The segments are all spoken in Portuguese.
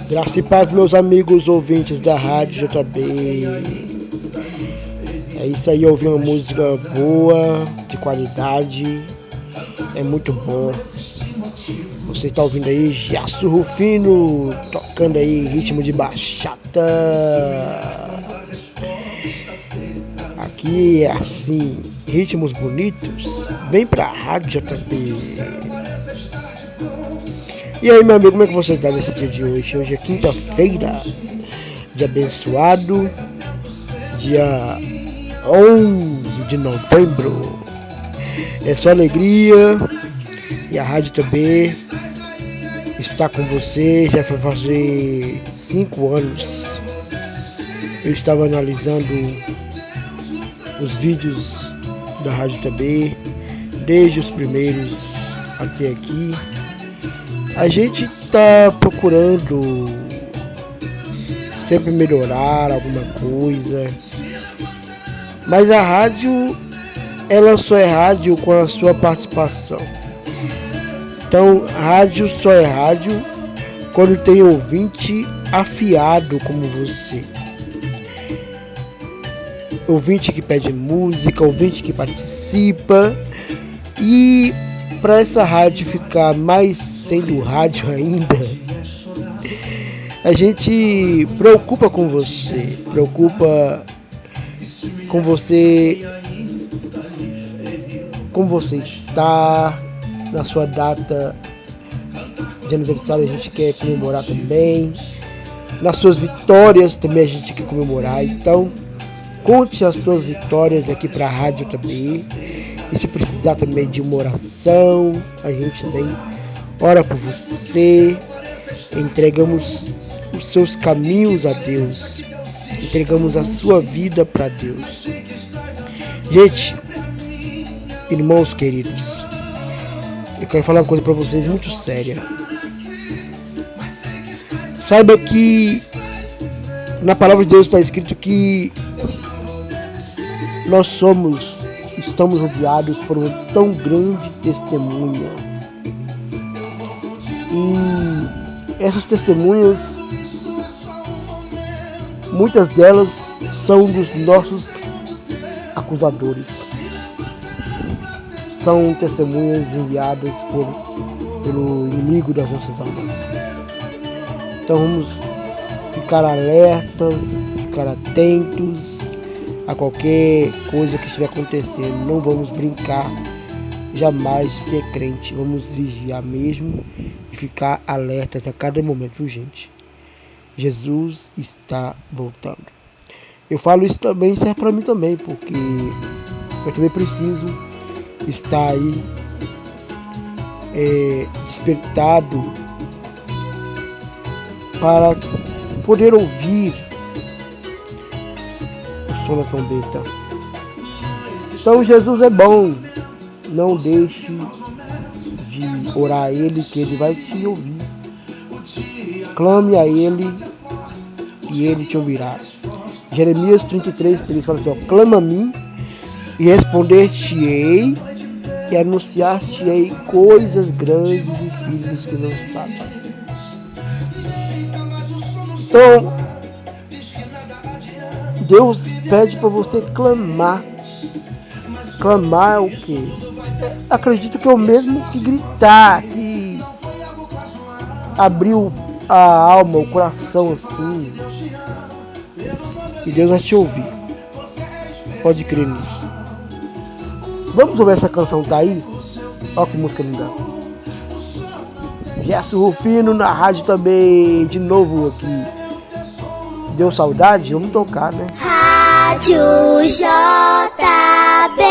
Graça e paz, meus amigos ouvintes da Rádio JB. É isso aí, ouvir uma música boa, de qualidade, é muito bom. Você está ouvindo aí Jasso Rufino, tocando aí ritmo de bachata. Aqui é assim, ritmos bonitos, vem pra Rádio JB. E aí, meu amigo, como é que você está nesse dia de hoje? Hoje é quinta-feira, dia abençoado, dia 11 de novembro. É só alegria e a Rádio JB está com você. Já vai fazer 5 anos. Eu estava analisando os vídeos da Rádio JB, desde os primeiros até aqui. A gente está procurando sempre melhorar alguma coisa, mas a rádio, ela só é rádio com a sua participação. Então, rádio só é rádio quando tem ouvinte afiado como você. Ouvinte que pede música, ouvinte que participa. E para essa rádio ficar mais sendo rádio ainda, a gente preocupa com você como você está. Na sua data de aniversário a gente quer comemorar também. Nas suas vitórias também a gente quer comemorar. Então, conte as suas vitórias aqui para a Rádio também. E se precisar também de uma oração, a gente também ora por você. Entregamos os seus caminhos a Deus. Entregamos a sua vida para Deus. Gente, irmãos queridos, eu quero falar uma coisa para vocês muito séria. Saiba que na palavra de Deus está escrito que nós estamos rodeados por uma tão grande testemunha. E essas testemunhas, muitas delas são dos nossos acusadores. São testemunhas enviadas pelo inimigo das nossas almas. Então vamos ficar alertas, ficar atentos a qualquer coisa que estiver acontecendo. Não vamos brincar jamais de ser crente. Vamos vigiar mesmo e ficar alertas a cada momento, viu, gente? Jesus está voltando. Eu falo isso também, serve para mim também, porque eu também preciso estar aí despertado para poder ouvir o som da trombeta. Então Jesus é bom. Não deixe de orar a Ele, que Ele vai te ouvir. Clame a Ele e Ele te ouvirá. Jeremias 33:3 fala assim, ó, clama a mim e responder-te-ei e anunciar-te-ei coisas grandes e firmes que não sabes. Então, Deus pede para você clamar. Clamar é o quê? Acredito que é o mesmo que gritar, que abriu a alma, o coração assim. E Deus vai te ouvir. Pode crer nisso. Vamos ouvir essa canção, tá aí? Olha que música linda. Jasso Rufino na rádio também, de novo aqui. Deu saudade? Vamos tocar, né? Rádio JB.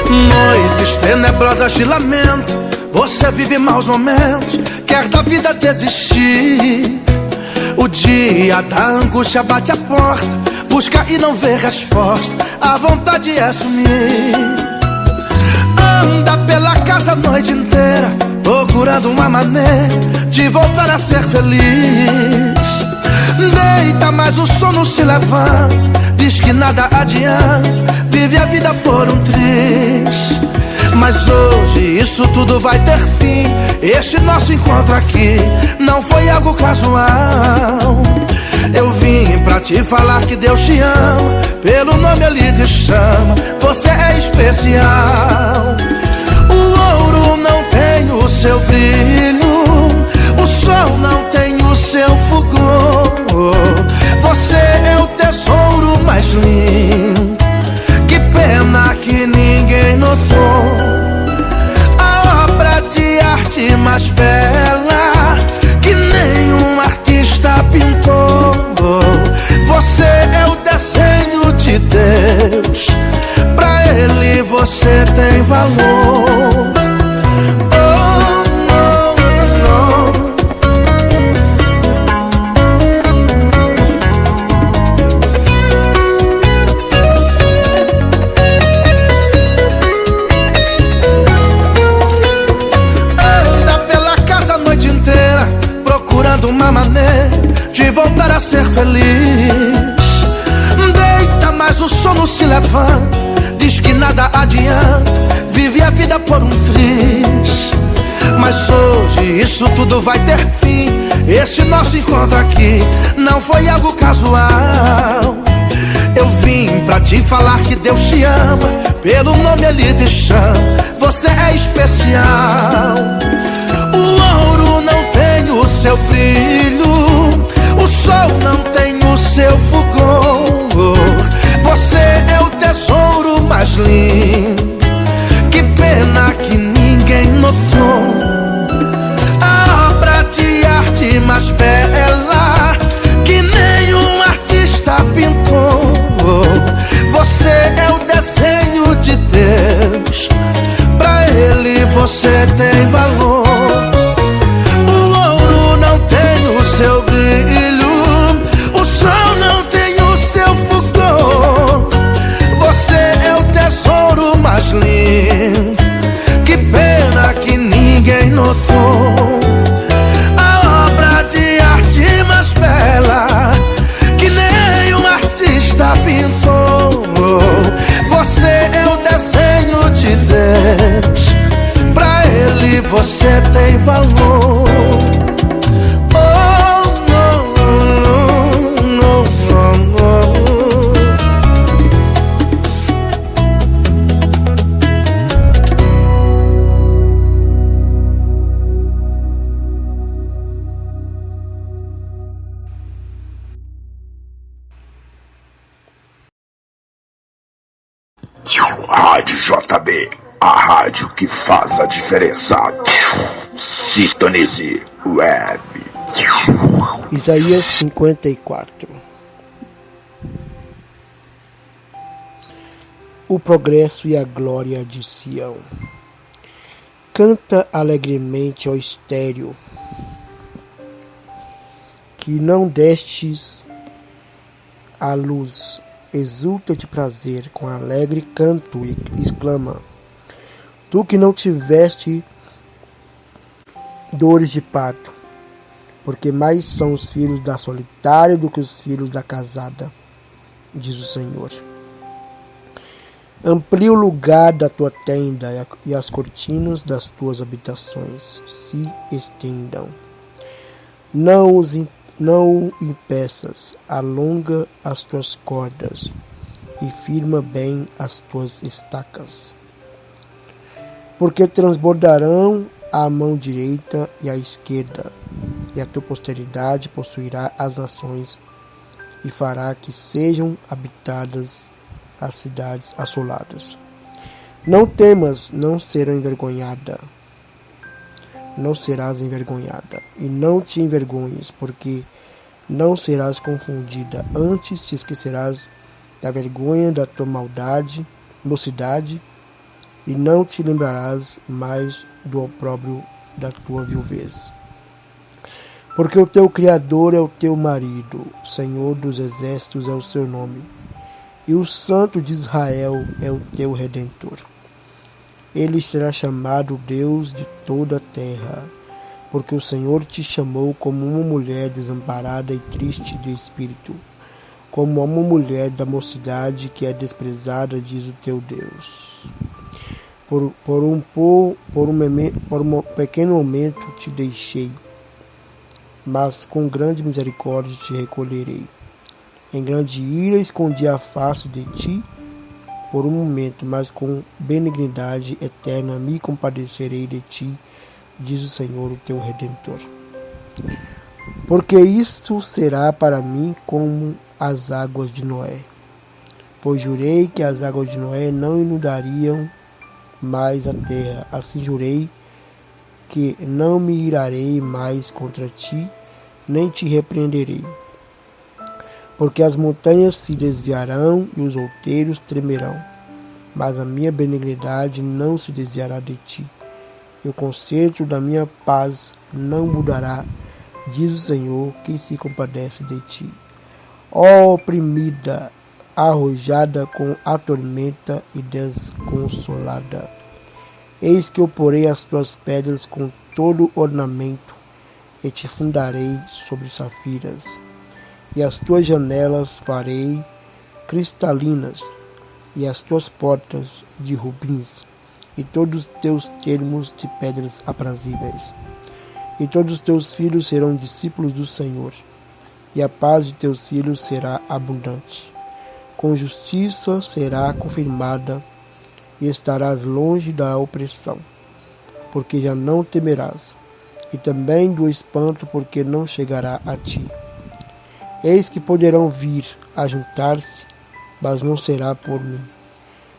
Noites tenebrosas de lamento, você vive maus momentos, quer da vida desistir. O dia da angústia bate a porta, busca e não vê resposta, a vontade é sumir. Anda pela casa a noite inteira, procurando uma maneira de voltar a ser feliz. Deita, mas o sono se levanta, diz que nada adianta, vive a vida por um triz. Mas hoje isso tudo vai ter fim. Este nosso encontro aqui não foi algo casual. Eu vim pra te falar que Deus te ama, pelo nome Ele te chama, você é especial. O ouro não tem o seu brilho, o sol não tem o seu fulgor. Você é o tesouro mais lindo, que pena que ninguém notou. A obra de arte mais bela, que nenhum artista pintou. Você é o desenho de Deus, pra Ele você tem valor. Uma maneira de voltar a ser feliz. Deita, mas o sono se levanta, diz que nada adianta, vive a vida por um triz. Mas hoje isso tudo vai ter fim. Esse nosso encontro aqui não foi algo casual. Eu vim pra te falar que Deus te ama, pelo nome Ele te chama, você é especial. O ouro não tem o seu brilho, o sol não tem o seu fulgor. Você é o tesouro mais lindo, que pena que ninguém notou. A obra de arte mais bela, que nenhum artista pintou. Você é o desenho de Deus, pra Ele você tem valor. Seu brilho, o sol não tem o seu fulgor. Você é o tesouro mais lindo, que pena que ninguém notou. A obra de arte mais bela, que nenhum artista pintou. Você é o desenho de Deus, pra Ele você tem valor. Rádio JB, a rádio que faz a diferença. Sintonize Web. Isaías 54. O progresso e a glória de Sião. Canta alegremente, ó estéril, que não destes a luz. Exulta de prazer, com alegre canto, e exclama: tu que não tiveste dores de parto, porque mais são os filhos da solitária do que os filhos da casada, diz o Senhor. Amplie o lugar da tua tenda, e as cortinas das tuas habitações se estendam. Não o impeças, alonga as tuas cordas e firma bem as tuas estacas. Porque transbordarão a mão direita e a esquerda, e a tua posteridade possuirá as nações e fará que sejam habitadas as cidades assoladas. Não temas, não serás envergonhada. Não serás envergonhada, e não te envergonhes, porque não serás confundida. Antes te esquecerás da vergonha da tua mocidade, e não te lembrarás mais do opróbrio da tua viuvez. Porque o teu Criador é o teu marido, o Senhor dos exércitos é o seu nome, e o Santo de Israel é o teu Redentor. Ele será chamado Deus de toda a terra, porque o Senhor te chamou como uma mulher desamparada e triste de espírito, como uma mulher da mocidade que é desprezada, diz o teu Deus. Por um pequeno momento te deixei, mas com grande misericórdia te recolherei. Em grande ira escondi a face de ti por um momento, mas com benignidade eterna me compadecerei de ti, diz o Senhor, o teu Redentor. Porque isto será para mim como as águas de Noé. Pois jurei que as águas de Noé não inundariam mais a terra. Assim jurei que não me irarei mais contra ti, nem te repreenderei. Porque as montanhas se desviarão e os outeiros tremerão, mas a minha benignidade não se desviará de ti, e o conserto da minha paz não mudará, diz o Senhor, que se compadece de ti. Ó oprimida, arrojada com a tormenta e desconsolada, eis que eu porei as tuas pedras com todo ornamento, e te fundarei sobre safiras, e as tuas janelas farei cristalinas, e as tuas portas de rubins, e todos os teus termos de pedras aprazíveis. E todos os teus filhos serão discípulos do Senhor, e a paz de teus filhos será abundante. Com justiça será confirmada, e estarás longe da opressão, porque já não temerás, e também do espanto, porque não chegará a ti. Eis que poderão vir a juntar-se, mas não será por mim.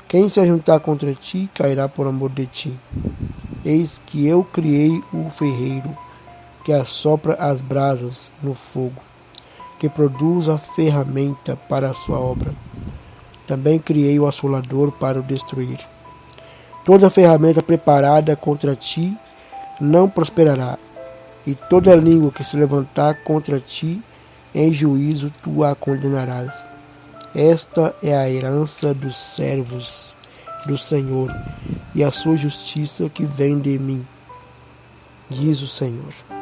Quem se ajuntar contra ti, cairá por amor de ti. Eis que eu criei o ferreiro, que assopra as brasas no fogo, que produz a ferramenta para a sua obra. Também criei o assolador para o destruir. Toda ferramenta preparada contra ti não prosperará, e toda língua que se levantar contra ti, em juízo tu a condenarás. Esta é a herança dos servos do Senhor, e a sua justiça que vem de mim, diz o Senhor.